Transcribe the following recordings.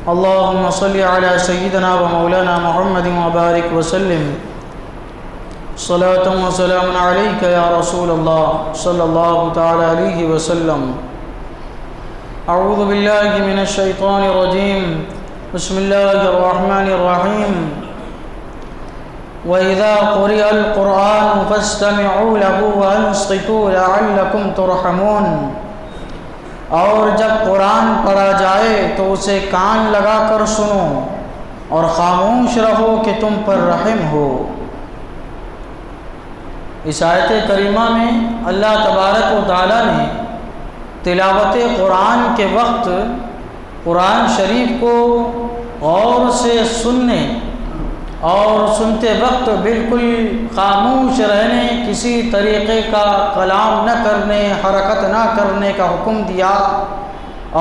اللهم صل على سيدنا ومولانا محمد وبارك وسلم صلاة وسلام عليك يا رسول الله صلى الله تعالى عليه وسلم. اعوذ بالله من الشيطان الرجيم. بسم الله الرحمن الرحيم. وإذا قرئ القرآن فاستمعوا له وأنصتوا لعلكم ترحمون. اور جب قرآن پڑھا جائے تو اسے کان لگا کر سنو اور خاموش رہو کہ تم پر رحم ہو. اس آیت کریمہ میں اللہ تبارک و تعالیٰ نے تلاوت قرآن کے وقت قرآن شریف کو غور سے سننے اور سنتے وقت بالکل خاموش رہنے، کسی طریقے کا کلام نہ کرنے، حرکت نہ کرنے کا حکم دیا،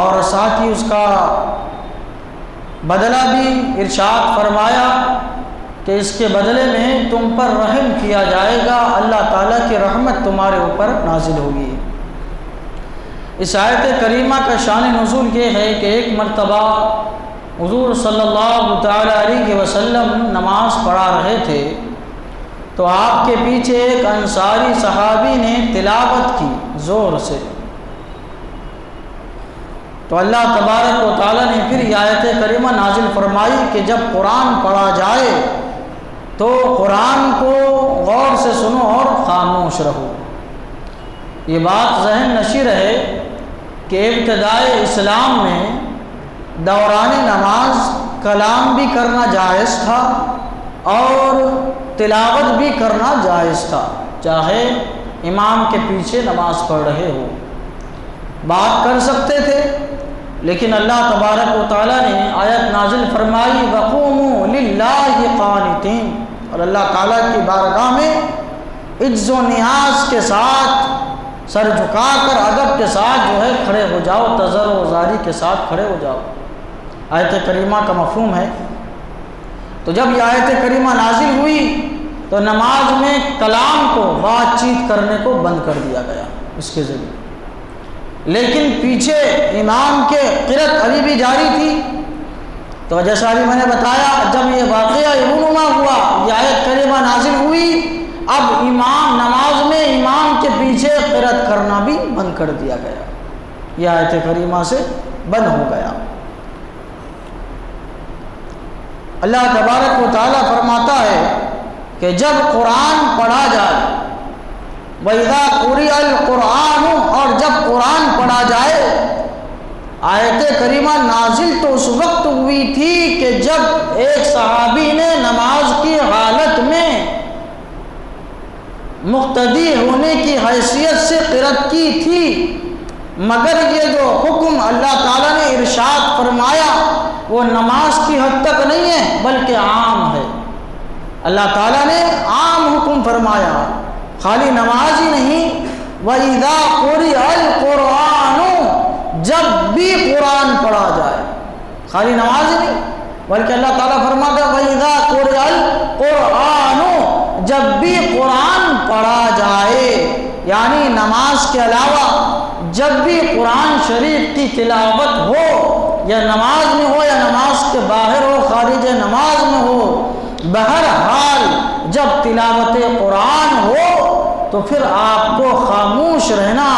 اور ساتھ ہی اس کا بدلہ بھی ارشاد فرمایا کہ اس کے بدلے میں تم پر رحم کیا جائے گا، اللہ تعالیٰ کی رحمت تمہارے اوپر نازل ہوگی. اس آیت کریمہ کا شان نزول یہ ہے کہ ایک مرتبہ حضور صلی اللہ تعالیٰ علیہ وسلم نماز پڑھا رہے تھے تو آپ کے پیچھے ایک انصاری صحابی نے تلاوت کی زور سے. تو اللہ تبارک و تعالیٰ نے پھر یہ آیت کریمہ نازل فرمائی کہ جب قرآن پڑھا جائے تو قرآن کو غور سے سنو اور خاموش رہو. یہ بات ذہن نشی رہے کہ ابتدائے اسلام میں دوران نماز کلام بھی کرنا جائز تھا اور تلاوت بھی کرنا جائز تھا، چاہے امام کے پیچھے نماز پڑھ رہے ہو بات کر سکتے تھے. لیکن اللہ تبارک و تعالیٰ نے آیت نازل فرمائی وَقُومُوا لِلَّهِ قَانِتِينَ، اور اللہ تعالیٰ کی بارگاہ میں عجز و نیاز کے ساتھ سر جھکا کر ادب کے ساتھ جو ہے کھڑے ہو جاؤ، تضرع و زاری کے ساتھ کھڑے ہو جاؤ. آیت کریمہ کا مفہوم ہے. تو جب یہ آیت کریمہ نازل ہوئی تو نماز میں کلام کو، بات چیت کرنے کو بند کر دیا گیا اس کے ذریعے. لیکن پیچھے امام کے قرأت ابھی بھی جاری تھی. تو جیسا ابھی میں نے بتایا جب یہ واقعہ رونما ہوا، یہ آیت کریمہ نازل ہوئی، اب امام نماز میں امام کے پیچھے قرأت کرنا بھی بند کر دیا گیا، یہ آیت کریمہ سے بند ہو گیا. اللہ تبارک و تعالیٰ فرماتا ہے کہ جب قرآن پڑھا جائے وَإِذَا قُرِئَ الْقُرْآنُ، اور جب قرآن پڑھا جائے. آیت کریمہ نازل تو اس وقت ہوئی تھی کہ جب ایک صحابی نے نماز کی حالت میں مقتدی ہونے کی حیثیت سے قرأت کی تھی، مگر یہ جو حکم اللہ تعالیٰ نے ارشاد فرمایا وہ نماز کی حد تک نہیں ہے بلکہ عام ہے. اللہ تعالیٰ نے عام حکم فرمایا، خالی نماز ہی نہیں. وَإِذَا قُرِئَ الْقُرْآنُ، جب بھی قرآن پڑھا جائے، خالی نماز ہی نہیں بلکہ اللہ تعالیٰ فرماتا ہے وَإِذَا قُرِئَ الْقُرْآنُ، جب بھی قرآن پڑھا جائے، یعنی نماز کے علاوہ جب بھی قرآن شریف کی تلاوت ہو، یا نماز میں ہو یا نماز کے باہر ہو، خارج نماز میں ہو، بہرحال جب تلاوت قرآن ہو تو پھر آپ کو خاموش رہنا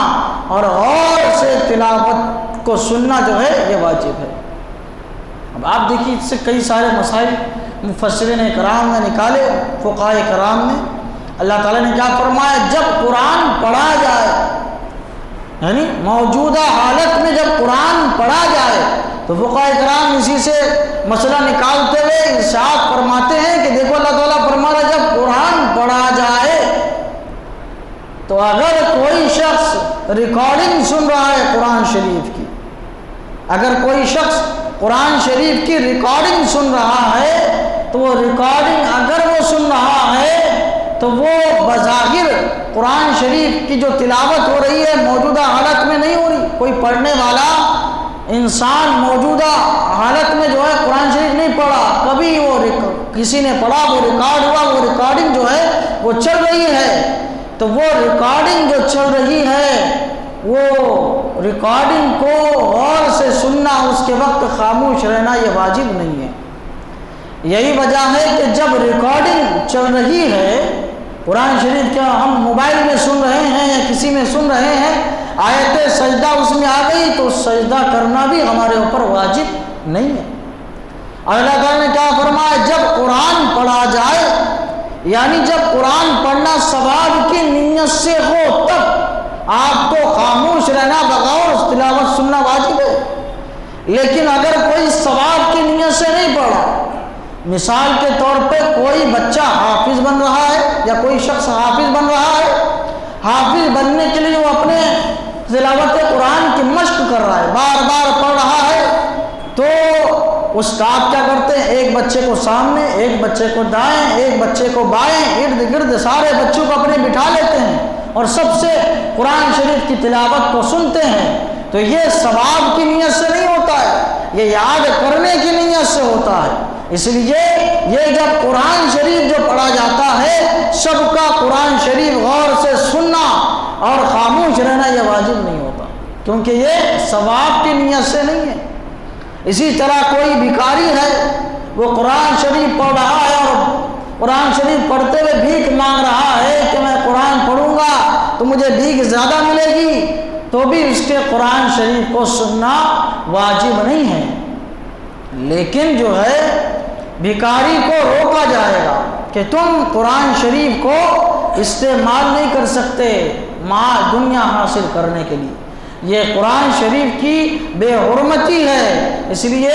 اور غور سے تلاوت کو سننا جو ہے یہ واجب ہے. اب آپ دیکھیے اس سے کئی سارے مسائل مفسرین کرام نے نکالے، فقہاء کرام نے. اللہ تعالیٰ نے کیا فرمایا، جب قرآن پڑھا جائے، یعنی موجودہ حالت میں جب قرآن پڑھا جائے، تو فقہاء کرام اسی سے مسئلہ نکالتے ہوئے ارشاد فرماتے ہیں کہ دیکھو اللہ تعالیٰ فرما رہا ہے جب قرآن پڑھا جائے تو اگر کوئی شخص ریکارڈنگ سن رہا ہے قرآن شریف کی، اگر کوئی شخص قرآن شریف کی ریکارڈنگ سن رہا ہے تو وہ ریکارڈنگ اگر وہ سن رہا ہے تو وہ بظاہر قرآن شریف کی جو تلاوت ہو رہی ہے موجودہ حالت میں نہیں ہو رہی. کوئی پڑھنے والا انسان موجودہ حالت میں جو ہے قرآن شریف نہیں پڑھا، کبھی وہ کسی نے پڑھا، وہ ریکارڈ ہوا، وہ ریکارڈنگ جو ہے وہ چل رہی ہے. تو وہ ریکارڈنگ جو چل رہی ہے وہ ریکارڈنگ کو غور سے سننا، اس کے وقت خاموش رہنا یہ واجب نہیں ہے۔ یہی وجہ ہے کہ جب ریکارڈنگ چل رہی ہے قرآن شریف کا، ہم موبائل میں سن رہے ہیں یا کسی میں سن رہے ہیں، آیت سجدہ اس میں آ گئی تو سجدہ کرنا بھی ہمارے اوپر واجب نہیں ہے۔ اللہ تعالیٰ نے کیا فرمایا، جب قرآن پڑھا جائے، یعنی جب قرآن پڑھنا ثواب کی نیت سے ہو تب آپ کو خاموش رہنا، بغور تلاوت سننا واجب ہے۔ لیکن اگر کوئی ثواب کی نیت سے نہیں پڑھا، مثال کے طور پہ کوئی بچہ حافظ بن رہا ہے یا کوئی شخص حافظ بن رہا ہے، حافظ بننے کے لیے وہ اپنے تلاوت قرآن کی مشق کر رہا ہے، بار بار پڑھ رہا ہے، تو استاد کیا کرتے ہیں، ایک بچے کو سامنے، ایک بچے کو دائیں، ایک بچے کو بائیں، ارد گرد سارے بچوں کو اپنے بٹھا لیتے ہیں اور سب سے قرآن شریف کی تلاوت کو سنتے ہیں۔ تو یہ ثواب کی نیت سے نہیں ہوتا ہے، یہ یاد کرنے کی نیت سے ہوتا ہے۔ اس لیے یہ جب قرآن شریف جو پڑھا جاتا ہے، سب کا قرآن شریف غور سے سننا اور خاموش رہنا یہ واجب نہیں ہوتا، کیونکہ یہ ثواب کی نیت سے نہیں ہے۔ اسی طرح کوئی بھکاری ہے، وہ قرآن شریف پڑھ رہا ہے اور قرآن شریف پڑھتے ہوئے بھیک مانگ رہا ہے کہ میں قرآن پڑھوں گا تو مجھے بھیک زیادہ ملے گی، تو بھی اس کے قرآن شریف کو سننا واجب نہیں ہے۔ لیکن جو ہے بھکاری کو روکا جائے گا کہ تم قرآن شریف کو استعمال نہیں کر سکتے مال دنیا حاصل کرنے کے لیے، یہ قرآن شریف کی بے حرمتی ہے، اس لیے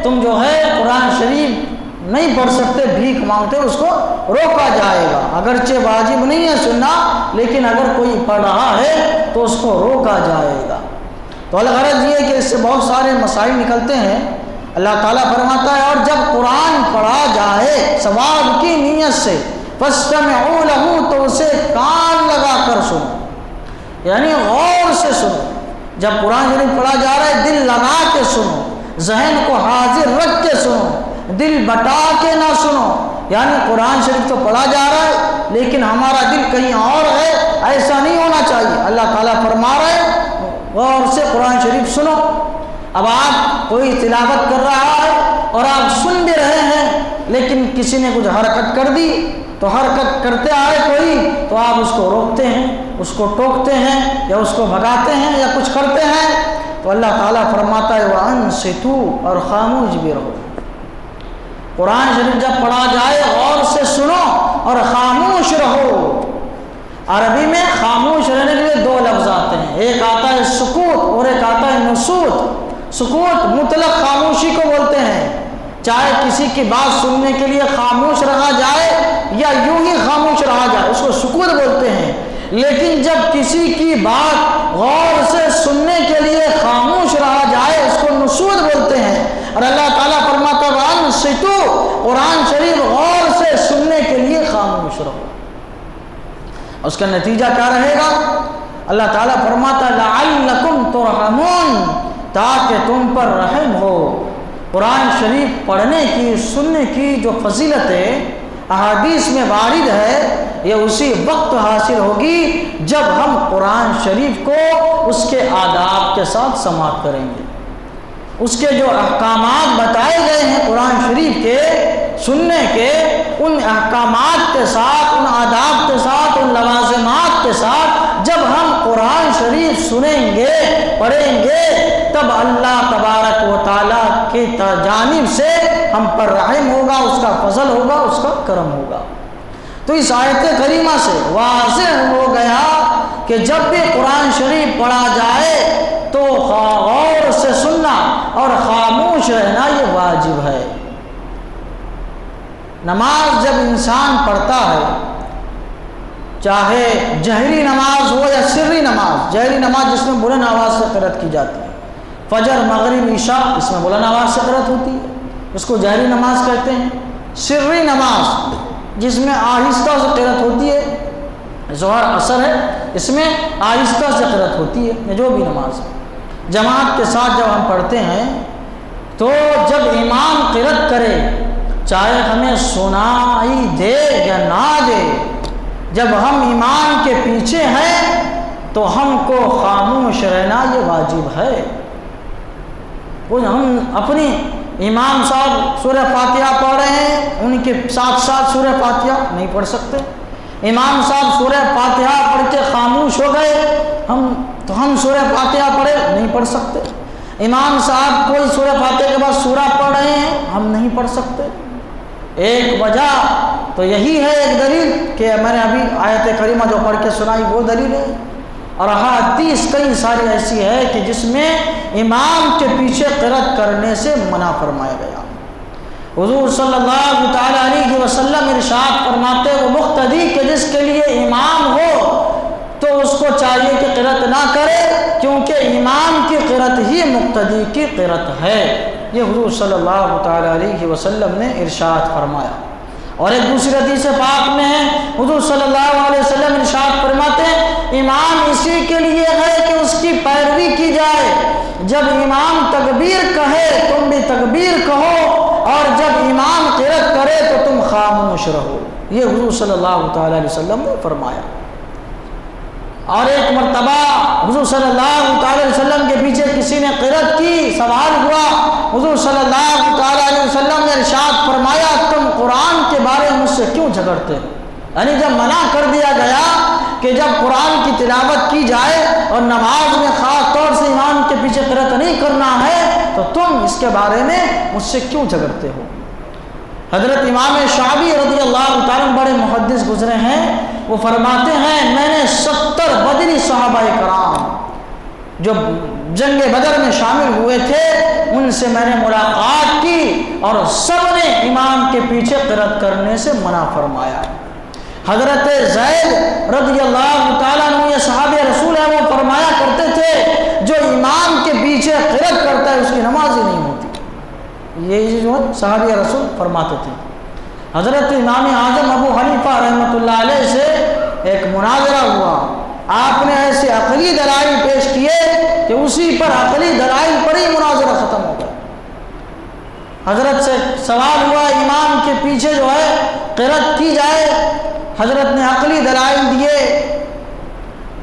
تم جو ہے قرآن شریف نہیں پڑھ سکتے، بھیک مانگتے، اس کو روکا جائے گا۔ اگرچہ واجب نہیں ہے سننا، لیکن اگر کوئی پڑھ رہا ہے تو اس کو روکا جائے گا۔ تو الغرض یہ کہ اس سے بہت سارے مسائل نکلتے ہیں۔ اللہ تعالیٰ فرماتا ہے اور جب قرآن پڑھا جائے ثواب کی نیت سے، فاستمعوا لہ، تو اسے کان لگا کر سنو، یعنی غور سے سنو۔ جب قرآن شریف پڑھا جا رہا ہے دل لگا کے سنو، ذہن کو حاضر رکھ کے سنو، دل بٹا کے نہ سنو۔ یعنی قرآن شریف تو پڑھا جا رہا ہے لیکن ہمارا دل کہیں اور ہے، ایسا نہیں ہونا چاہیے۔ اللہ تعالیٰ فرما رہے ہیں غور سے قرآن شریف سنو۔ اب آپ کوئی تلاوت کر رہا ہے اور آپ سن بھی رہے ہیں، لیکن کسی نے کچھ حرکت کر دی، تو حرکت کرتے آئے کوئی تو آپ اس کو روکتے ہیں، اس کو ٹوکتے ہیں یا اس کو بھگاتے ہیں یا کچھ کرتے ہیں، تو اللہ تعالیٰ فرماتا ہے وَأَنصِتُوا، اور خاموش بھی رہو۔ قرآن شریف جب پڑھا جائے غور سے سنو اور خاموش رہو۔ عربی میں خاموش رہنے کے لیے دو لفظ آتے ہیں، ایک آتا ہے سکوت اور ایک آتا ہے نصوت۔ سکوت مطلق خاموشی کو بولتے ہیں، چاہے کسی کی بات سننے کے لیے خاموش رہا جائے یا یوں ہی خاموش رہا جائے، اس کو سکوت بولتے ہیں۔ لیکن جب کسی کی بات غور سے سننے کے لیے خاموش رہا جائے اس کو نصوت بولتے ہیں۔ اور اللہ تعالیٰ فرماتا ہے وَأَنصِتُوا، قرآن شریف غور سے سننے کے لیے خاموش رہو۔ اس کا نتیجہ کیا رہے گا؟ اللہ تعالیٰ فرماتا ہے لَعَلَّكُمْ تُرْحَمُونَ، تاکہ تم پر رحم ہو۔ قرآن شریف پڑھنے کی، سننے کی جو فضیلت ہے احادیث میں وارد ہے، یہ اسی وقت حاصل ہوگی جب ہم قرآن شریف کو اس کے آداب کے ساتھ سماعت کریں گے۔ اس کے جو احکامات بتائے گئے ہیں قرآن شریف کے سننے کے، ان احکامات کے ساتھ، ان آداب کے ساتھ، ان لوازمات کے ساتھ جب ہم قرآن شریف سنیں گے، پڑھیں گے، تب اللہ تبارک و تعالیٰ کی جانب سے ہم پر رحم ہوگا، اس کا فضل ہوگا، اس کا کرم ہوگا۔ تو اس آیت کریمہ سے واضح ہو گیا کہ جب بھی قرآن شریف پڑھا جائے تو غور سے سننا اور خاموش رہنا یہ واجب ہے۔ نماز جب انسان پڑھتا ہے، چاہے جہری نماز ہو یا سری نماز، جہری نماز جس میں بلند آواز سے قرأت کی جاتی ہے، فجر، مغرب، عشاء، اس میں بلند آواز سے قرأت ہوتی ہے، اس کو جہری نماز کہتے ہیں۔ سری نماز جس میں آہستہ سے قرأت ہوتی ہے، ظہر عصر ہے، اس میں آہستہ سے قرأت ہوتی ہے، جو بھی نماز ہے جماعت کے ساتھ جب ہم پڑھتے ہیں تو جب امام قرأت کرے، چاہے ہمیں سنائی دے یا نہ دے، جب ہم امام کے پیچھے ہیں تو ہم کو خاموش رہنا یہ واجب ہے۔ ہم اپنی امام صاحب سورہ فاتحہ پڑھ رہے ہیں، ان کے ساتھ ساتھ سورہ فاتحہ نہیں پڑھ سکتے۔ امام صاحب سورہ فاتحہ پڑھ کے خاموش ہو گئے، ہم سورہ فاتحہ پڑھے نہیں پڑھ سکتے۔ امام صاحب کوئی سورہ فاتحہ کے بعد سورہ پڑھ رہے ہیں، ہم نہیں پڑھ سکتے۔ ایک وجہ تو یہی ہے، ایک دلیل کہ میں نے ابھی آیت کریمہ جو پڑھ کے سنائی وہ دلیل ہے، اور حدیث کئی ساری ایسی ہے کہ جس میں امام کے پیچھے قرأت کرنے سے منع فرمایا گیا۔ حضور صلی اللہ تعالی علیہ وسلم ارشاد فرماتے وہ مقتدی کہ جس کے لیے امام ہو تو اس کو چاہیے کہ قرأت نہ کرے، کیونکہ امام کی قرأت ہی مقتدی کی قرأت ہے۔ یہ حضور صلی اللہ تعالی علیہ وسلم نے ارشاد فرمایا۔ اور ایک دوسری حدیث پاک میں ہے، حضور صلی اللہ علیہ وسلم ارشاد فرماتے ہیں امام اسی کے لیے ہے کہ اس کی پیروی کی جائے، جب امام تکبیر کہے تم بھی تکبیر کہو، اور جب امام قرأت کرے تو تم خاموش رہو۔ یہ حضور صلی اللہ تعالی علیہ وسلم نے فرمایا۔ اور ایک مرتبہ حضور صلی اللہ تعالی علیہ وسلم کے پیچھے کسی نے قرأت کی، سوال ہوا، حضور صلی اللہ تعالی علیہ وسلم نے ارشاد فرمایا تم قرآن کے بارے میں مجھ سے کیوں جھگڑتے ہو؟ یعنی جب منع کر دیا گیا کہ جب قرآن کی تلاوت کی جائے اور نماز میں خاص طور سے امام کے پیچھے قرأت نہیں کرنا ہے تو تم اس کے بارے میں مجھ سے کیوں جھگڑتے ہو؟ حضرت امام شعبی رضی اللہ تعالیٰ بڑے محدث گزرے ہیں، وہ فرماتے ہیں میں نے 70 بدری صحابہ کرام جو جنگ بدر میں شامل ہوئے تھے ان سے میں نے ملاقات کی اور سب نے امام کے پیچھے قرأت کرنے سے منع فرمایا۔ حضرت زید رضی اللہ تعالیٰ عنہ یہ صحابی رسول ہے، وہ فرمایا کرتے تھے جو امام کے پیچھے قرأت کرتا ہے اس کی نماز ہی نہیں ہوتی۔ یہ جو صحابی رسول فرماتے تھے۔ حضرت امام اعظم ابو حنیفہ رحمۃ اللہ علیہ سے ایک مناظرہ ہوا، آپ نے ایسے عقلی دلائل پیش کیے کہ اسی پر عقلی دلائل پر ہی مناظرہ ختم ہو گیا۔ حضرت سے سوال ہوا امام کے پیچھے جو ہے قرأت کی جائے، حضرت نے عقلی دلائل دیے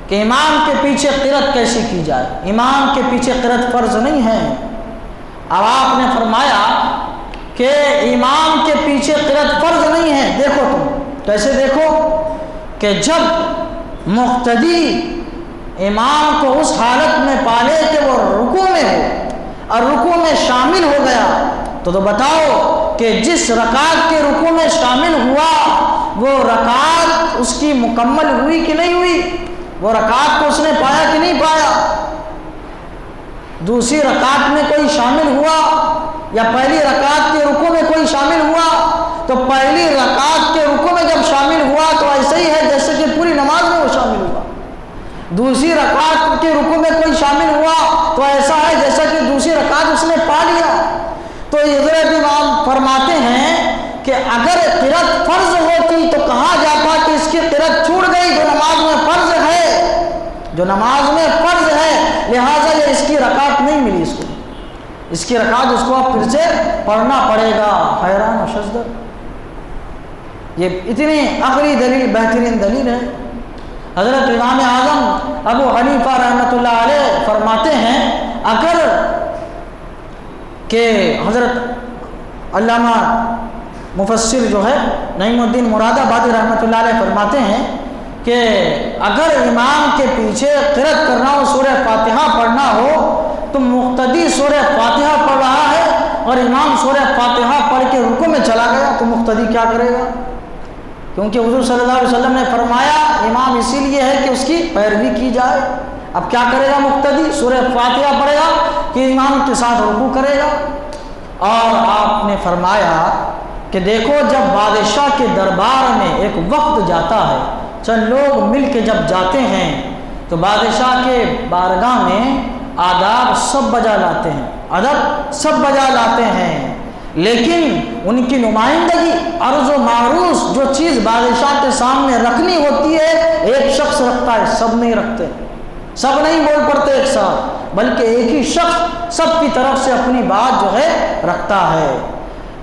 کہ امام کے پیچھے قرأت کیسے کی جائے، امام کے پیچھے قرأت فرض نہیں ہے۔ اب آپ نے فرمایا کہ امام کے پیچھے قرأت فرض نہیں ہے، دیکھو تم کیسے دیکھو کہ جب مقتدی امام کو اس حالت میں پالے کہ وہ رکوع میں ہو اور رکوع میں شامل ہو گیا تو بتاؤ کہ جس رکعت کے رکوع میں شامل ہوا وہ رکعت اس کی مکمل ہوئی کہ نہیں ہوئی؟ وہ رکعت کو اس نے پایا کہ نہیں پایا؟ دوسری رکعت میں کوئی شامل ہوا یا پہلی رکعت کے رکوع میں کوئی شامل ہوا تو پہلی رکعت کے رکوع میں جب شامل ہوا تو ایسے ہی ہے جیسے کہ پوری نماز میں وہ شامل ہوا۔ دوسری رکعت کے رکوع میں کوئی شامل ہوا تو ایسا ہے جیسا کہ دوسری رکعت اس نے پا لیا۔ تو حضرت امام فرماتے ہیں کہ اگر قرأت فرض ہوتی تو کہا جاتا کہ اس کی قرأت چھوٹ گئی جو نماز میں فرض ہے، جو نماز میں فرض ہے، لہٰذا یہ اس کی رکعت نہیں ملی، اس کی رکعت اس کو اب پھر سے پڑھنا پڑے گا۔ حیران و شزدر، یہ اتنی عقلی دلیل بہترین دلیل ہے۔ حضرت امام اعظم ابو حنیفہ رحمۃ اللہ علیہ فرماتے ہیں اگر کہ حضرت علامہ مفسر جو ہے نعیم الدین مراد آبادی رحمۃ اللہ علیہ فرماتے ہیں کہ اگر امام کے پیچھے قرأت کرنا ہو، سورہ فاتحہ پڑھنا ہو تو مقتدی سورہ فاتحہ پڑھ رہا ہے اور امام سورہ فاتحہ پڑھ کے رکوع میں چلا گیا تو مقتدی کیا کرے گا؟ کیونکہ حضور صلی اللہ علیہ وسلم نے فرمایا امام اسی لیے ہے کہ اس کی پیروی کی جائے۔ اب کیا کرے گا مقتدی؟ سورہ فاتحہ پڑھے گا کہ امام کے ساتھ رکوع کرے گا؟ اور آپ نے فرمایا کہ دیکھو جب بادشاہ کے دربار میں ایک وقت جاتا ہے، چند لوگ مل کے جب جاتے ہیں تو بادشاہ کے بارگاہ میں آداب سب بجا لاتے ہیں، ادب سب بجا لاتے ہیں، لیکن ان کی نمائندگی عرض و معروض جو چیز بادشاہ کے سامنے رکھنی ہوتی ہے ایک شخص رکھتا ہے، سب نہیں رکھتے، سب نہیں بول پڑتے ایک ساتھ، بلکہ ایک ہی شخص سب کی طرف سے اپنی بات جو ہے رکھتا ہے۔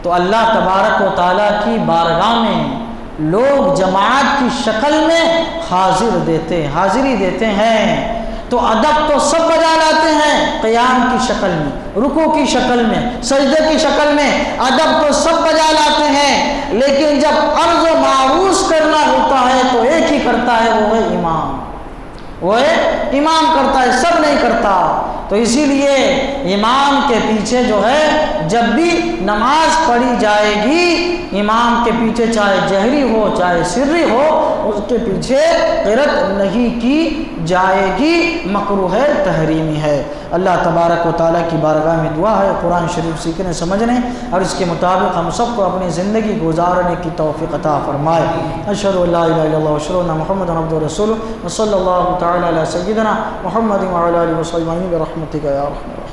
تو اللہ تبارک و تعالیٰ کی بارگاہ میں لوگ جماعت کی شکل میں حاضری دیتے ہیں، تو ادب تو سب بجا لاتے ہیں، قیام کی شکل میں، رکوع کی شکل میں، سجدے کی شکل میں ادب تو سب بجا لاتے ہیں، لیکن جب عرض و معروض کرنا ہوتا ہے تو ایک ہی کرتا ہے، وہ ہے امام، کرتا ہے، سب نہیں کرتا۔ تو اسی لیے امام کے پیچھے جو ہے جب بھی نماز پڑھی جائے گی، امام کے پیچھے چاہے جہری ہو چاہے سری ہو، اس کے پیچھے قرأت نہیں کی جائے گی، مکروہ ہے، تحریمی ہے۔ اللہ تبارک و تعالیٰ کی بارگاہ میں دعا ہے قرآن شریف سیکھنے سمجھنے اور اس کے مطابق ہم سب کو اپنی زندگی گزارنے کی توفیق عطا فرمائے۔ اشہد ان لا الہ الا اللہ واشہد ان محمدا عبدہ ورسولہ وصلی اللہ تعالی علی سیدنا محمد وعلی آلہ وصحبہ برحمتک یا ارحم الراحمین۔